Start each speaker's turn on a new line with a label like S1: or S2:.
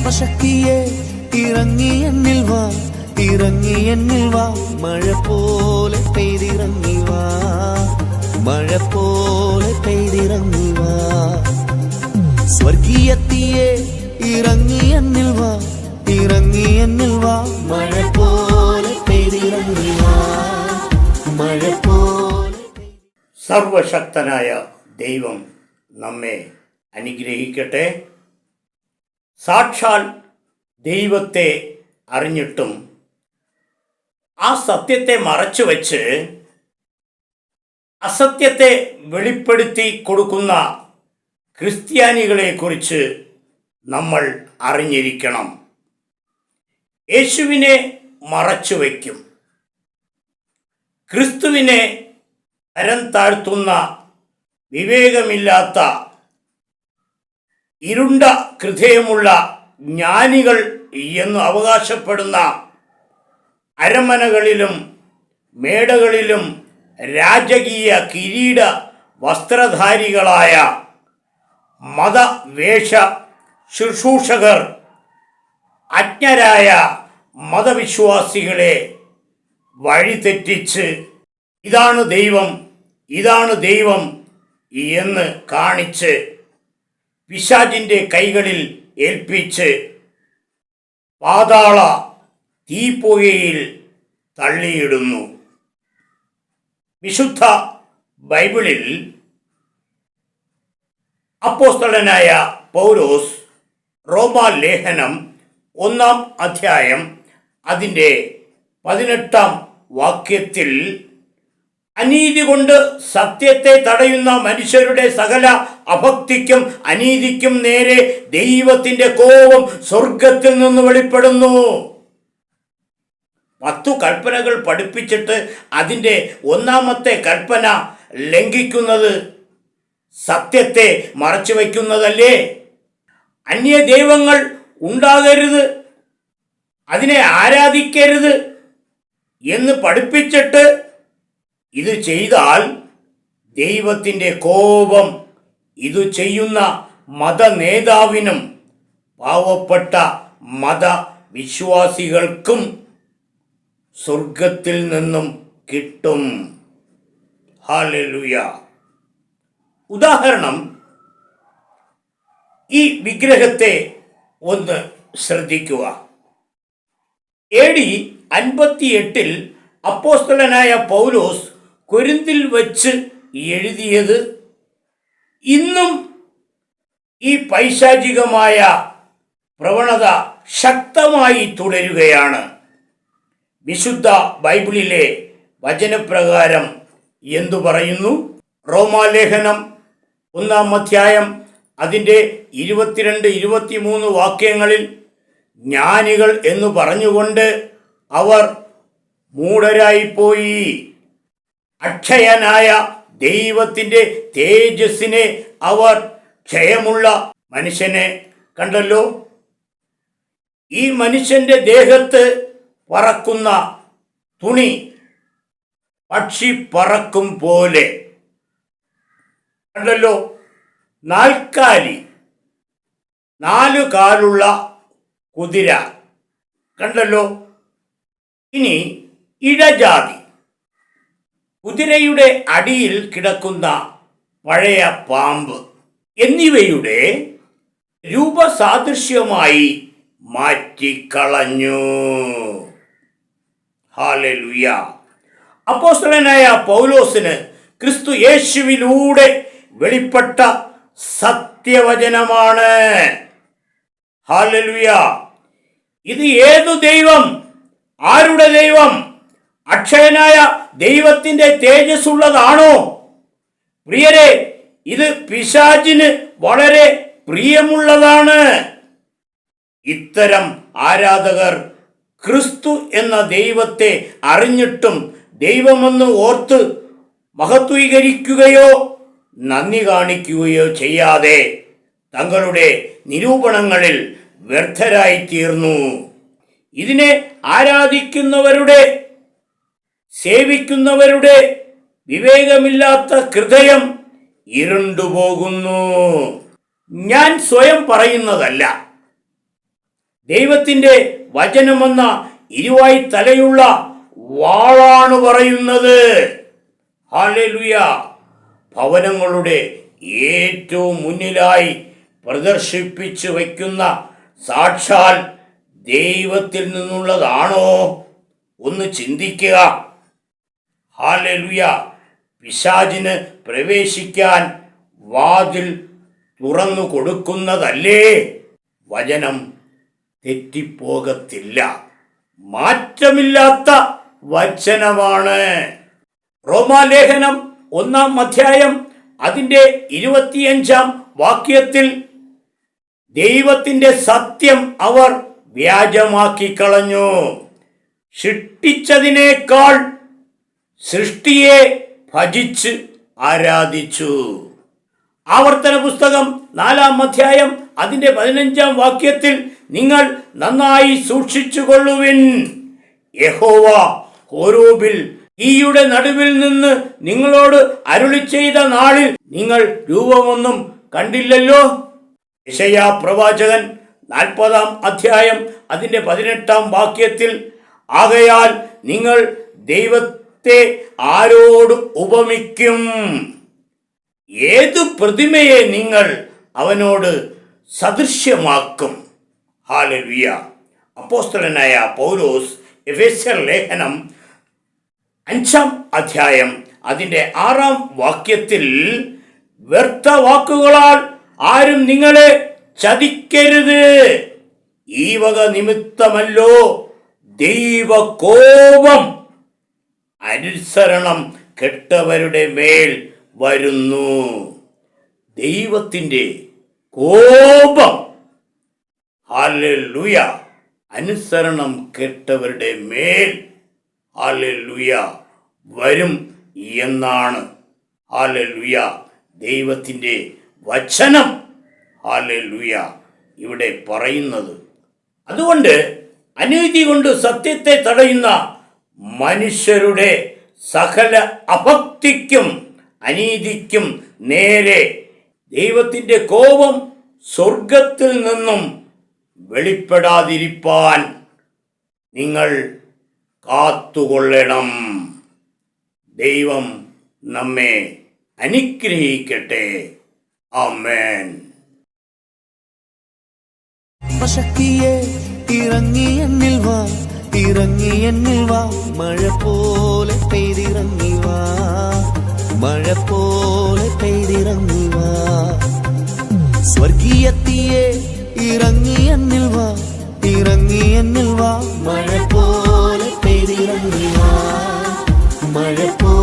S1: സർവശക്തിയെ ഇറങ്ങി എന്നിൽ വാ, ഇറങ്ങി എന്നിൽ വാ, മഴ പോലെ പെയ്തിറങ്ങി വാ, മഴ പോലെ പെയ്തിറങ്ങി വാ. സ്വർഗീയത്തിയെ ഇറങ്ങി എന്നിൽ വാ, ഇറങ്ങി എന്നിൽ വാ, മഴ പോലെ പെയ്തിറങ്ങി വാ, മഴ പോലെ.
S2: സർവശക്തനായ ദൈവം നമ്മെ അനുഗ്രഹിക്കട്ടെ. സാക്ഷാൽ ദൈവത്തെ അറിഞ്ഞിട്ടും ആ സത്യത്തെ മറച്ചുവെച്ച് അസത്യത്തെ വെളിപ്പെടുത്തി കൊടുക്കുന്ന ക്രിസ്ത്യാനികളെക്കുറിച്ച് നമ്മൾ അറിഞ്ഞിരിക്കണം. യേശുവിനെ മറച്ചുവെക്കും, ക്രിസ്തുവിനെ തരം താഴ്ത്തുന്ന വിവേകമില്ലാത്ത ഇരുണ്ട ഹൃദയമുള്ള ജ്ഞാനികൾ എന്ന് അവകാശപ്പെടുന്ന അരമനകളിലും മേടകളിലും രാജകീയ കിരീട വസ്ത്രധാരികളായ മതവേഷ ശുശ്രൂഷകർ അജ്ഞരായ മതവിശ്വാസികളെ വഴിതെറ്റിച്ച് ഇതാണ് ദൈവം, ഇതാണ് ദൈവം എന്ന് കാണിച്ച് പിശാചിൻ്റെ കൈകളിൽ ഏൽപ്പിച്ച് പാതാള തീപ്പൊയ്കയിൽ തള്ളിയിടുന്നു. വിശുദ്ധ ബൈബിളിൽ അപ്പോസ്തലനായ പൗലോസ് റോമാലേഖനം 1-ാം അധ്യായം അതിൻ്റെ 18-ാം വാക്യത്തിൽ അനീതി കൊണ്ട് സത്യത്തെ തടയുന്ന മനുഷ്യരുടെ സകല അഭക്തിക്കും അനീതിക്കും നേരെ ദൈവത്തിൻ്റെ കോപം സ്വർഗത്തിൽ നിന്ന് വെളിപ്പെടുന്നു. 10 കൽപ്പനകൾ പഠിപ്പിച്ചിട്ട് അതിൻ്റെ 1-ാമത്തെ കൽപ്പന ലംഘിക്കുന്നത് സത്യത്തെ മറച്ചു വയ്ക്കുന്നതല്ലേ? അന്യ ദൈവങ്ങൾ ഉണ്ടാകരുത്, അതിനെ ആരാധിക്കരുത് എന്ന് പഠിപ്പിച്ചിട്ട് ഇത് ചെയ്താൽ ദൈവത്തിൻ്റെ കോപം ഇത് ചെയ്യുന്ന മതനേതാവിനും പാവപ്പെട്ട മതവിശ്വാസികൾക്കും സ്വർഗത്തിൽ നിന്നും കിട്ടും. ഹല്ലേലൂയ. ഉദാഹരണം, ഈ വിഗ്രഹത്തെ ഒന്ന് ശ്രദ്ധിക്കുക. AD 58 അപ്പോസ്തലനായ പൗലോസ് കൊരിന്തിൽ വച്ച് എഴുതിയത് ഇന്നും ഈ പൈശാചികമായ പ്രവണത ശക്തമായി തുടരുകയാണ്. വിശുദ്ധ ബൈബിളിലെ വചനപ്രകാരം എന്തു പറയുന്നു? റോമാലേഖനം 1-ാം അധ്യായം അതിൻ്റെ 22-23 വാക്യങ്ങളിൽ ജ്ഞാനികൾ എന്ന് പറഞ്ഞുകൊണ്ട് അവർ മൂഢരായിപ്പോയി, അക്ഷയനായ ദൈവത്തിൻ്റെ തേജസ്സിനെ അവർ ക്ഷയമുള്ള മനുഷ്യനെ കണ്ടല്ലോ. ഈ മനുഷ്യൻ്റെ ദേഹത്ത് പറക്കുന്ന തുണി പക്ഷി പറക്കും പോലെ കണ്ടല്ലോ. നാൽക്കാലി, 4 കാലുള്ള കുതിര കണ്ടല്ലോ. ഇനി ഇഴജാതി, കുതിരയുടെ അടിയിൽ കിടക്കുന്ന പഴയ പാമ്പ് എന്നിവയുടെ രൂപസാദൃശ്യമായി മാറ്റിക്കളഞ്ഞു. ഹല്ലേലൂയ. അപ്പോസ്തലനായ പൗലോസിന് ക്രിസ്തു യേശുവിലൂടെ വെളിപ്പെട്ട സത്യവചനമാണ്. ഹല്ലേലൂയ. ഇത് ഏതു ദൈവം? ആരുടെ ദൈവം? അക്ഷയനായ ദൈവത്തിൻ്റെ തേജസ്സുള്ളതാണോ? പ്രിയരെ, ഇത് പിശാചിന് വളരെ പ്രിയമുള്ളതാണ്. ഇത്തരം ആരാധകർ ക്രിസ്തു എന്ന ദൈവത്തെ അറിഞ്ഞിട്ടും ദൈവമെന്ന് ഓർത്ത് മഹത്വീകരിക്കുകയോ നന്ദി കാണിക്കുകയോ ചെയ്യാതെ തങ്ങളുടെ നിരൂപണങ്ങളിൽ വ്യർത്ഥരായിത്തീർന്നു. ഇതിനെ ആരാധിക്കുന്നവരുടെ സേവിക്കുന്നവരുടെ വിവേകമില്ലാത്ത ഹൃദയം ഇരുണ്ടുപോകുന്നു. ഞാൻ സ്വയം പറയുന്നതല്ല, ദൈവത്തിന്റെ വചനമെന്ന ഇരുവായി തലയുള്ള വാളാണ് പറയുന്നത്. ഹല്ലേലൂയ. ഭവനങ്ങളുടെ ഏറ്റവും മുന്നിലായി പ്രദർശിപ്പിച്ചു വയ്ക്കുന്ന സാക്ഷാൽ ദൈവത്തിൽ നിന്നുള്ളതാണോ? ഒന്ന് ചിന്തിക്കുക. ഹല്ലേലൂയ. പിശാചിന് പ്രവേശിക്കാൻ വാതിൽ തുറന്നു കൊടുക്കുന്നതല്ലേ വചനം. തെറ്റിപ്പോകത്തില്ല. മാറ്റമില്ലാത്ത വചനമാണ്. റോമാലേഖനം 1-ാം അധ്യായം അതിൻ്റെ 25-ാം വാക്യത്തിൽ ദൈവത്തിൻ്റെ സത്യം അവർ വ്യാജമാക്കി കളഞ്ഞു. സൃഷ്ടിച്ചതിനേക്കാൾ സൃഷ്ടിയെ ഭജിച്ച് ആരാധിച്ചു. ആവർത്തന പുസ്തകം 4-ാം അധ്യായം അതിൻ്റെ 15-ാം വാക്യത്തിൽ നിങ്ങൾ നന്നായി സൂക്ഷിച്ചു കൊള്ളുവിൻ. യഹോവ ഹോരോബിൽ തീയുടെ നടുവിൽ നിന്ന് നിങ്ങളോട് അരുളി ചെയ്ത നാളിൽ നിങ്ങൾ രൂപമൊന്നും കണ്ടില്ലല്ലോ. യെശയ്യാ പ്രവാചകൻ 40-ാം അധ്യായം അതിൻ്റെ 18-ാം വാക്യത്തിൽ ആകയാൽ നിങ്ങൾ ദൈവത്തെ ആരോട് ഉപമിക്കും? ഏതു പ്രതിമയെ നിങ്ങൾ അവനോട് സദൃശ്യമാക്കും? ഹല്ലേലൂയ. അപ്പോസ്തലനായ പൗലോസ് എഫെസ്യർ ലേഖനം 5-ാം അധ്യായം അതിൻ്റെ 6-ാം വാക്യത്തിൽ വ്യർത്ഥ വാക്കുകളാൽ ആരും നിങ്ങളെ ചതിക്കരുത്. ഈ വക നിമിത്തമല്ലോ ദൈവകോപം അനുസരണം കെട്ടവരുടെ മേൽ വരുന്നു. ദൈവത്തിൻ്റെ കോപം, ഹല്ലേലൂയ, അനുസരണം കെട്ടവരുടെ മേൽ, ഹല്ലേലൂയ, വരും എന്നാണ്, ഹല്ലേലൂയ, ദൈവത്തിൻ്റെ വചനം, ഹല്ലേലൂയ, ഇവിടെ പറയുന്നത്. അതുകൊണ്ട് അനീതി കൊണ്ട് സത്യത്തെ തടയുന്ന മനുഷ്യരുടെ സകല അഭക്തിക്കും അനീതിക്കും നേരെ ദൈവത്തിൻ്റെ കോപം സ്വർഗത്തിൽ നിന്നും വെളിപ്പെടാതിരിപ്പാൻ നിങ്ങൾ കാത്തുകൊള്ളണം. ദൈവം നമ്മെ അനുഗ്രഹിക്കട്ടെ. ആമേൻ.
S1: ശക്തിയെ ഇറങ്ങി എന്നിൽ വാ, ഇറങ്ങി എന്നിൽ വാ, മഴ പോലെ പെയ്തിറങ്ങി വാ, മഴ പോലെ പെയ്തിറങ്ങി വാ. സ്വർഗീയത്തിയെ ഇറങ്ങി എന്നിൽ വാ, ഇറങ്ങി എന്നിൽ വാ, മഴ പോലെ പെയ്തിറങ്ങി വാ, മഴ പോലെ